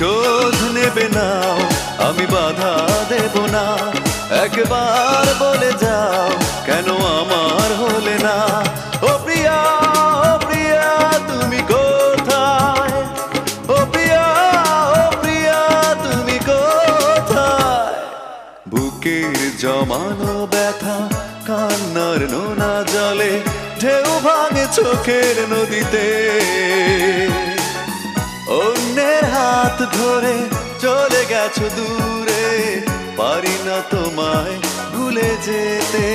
প্রতিশোধ নেবে না, আমি বাধা দেব না। একবার বলে যাও কেন আমার হলে না। ও প্রিয়া, ও প্রিয়া তুমি কোথায়? ও প্রিয়া, ও প্রিয়া তুমি কোথায়? বুকের জমানো ব্যথা কান্নার নোনা জলে ঢেউ ভাঙে চোখের নদীতে। অন্যের হাত ধরে চলে গেছো দূরে, পারি না তোমায় ভুলে যেতে।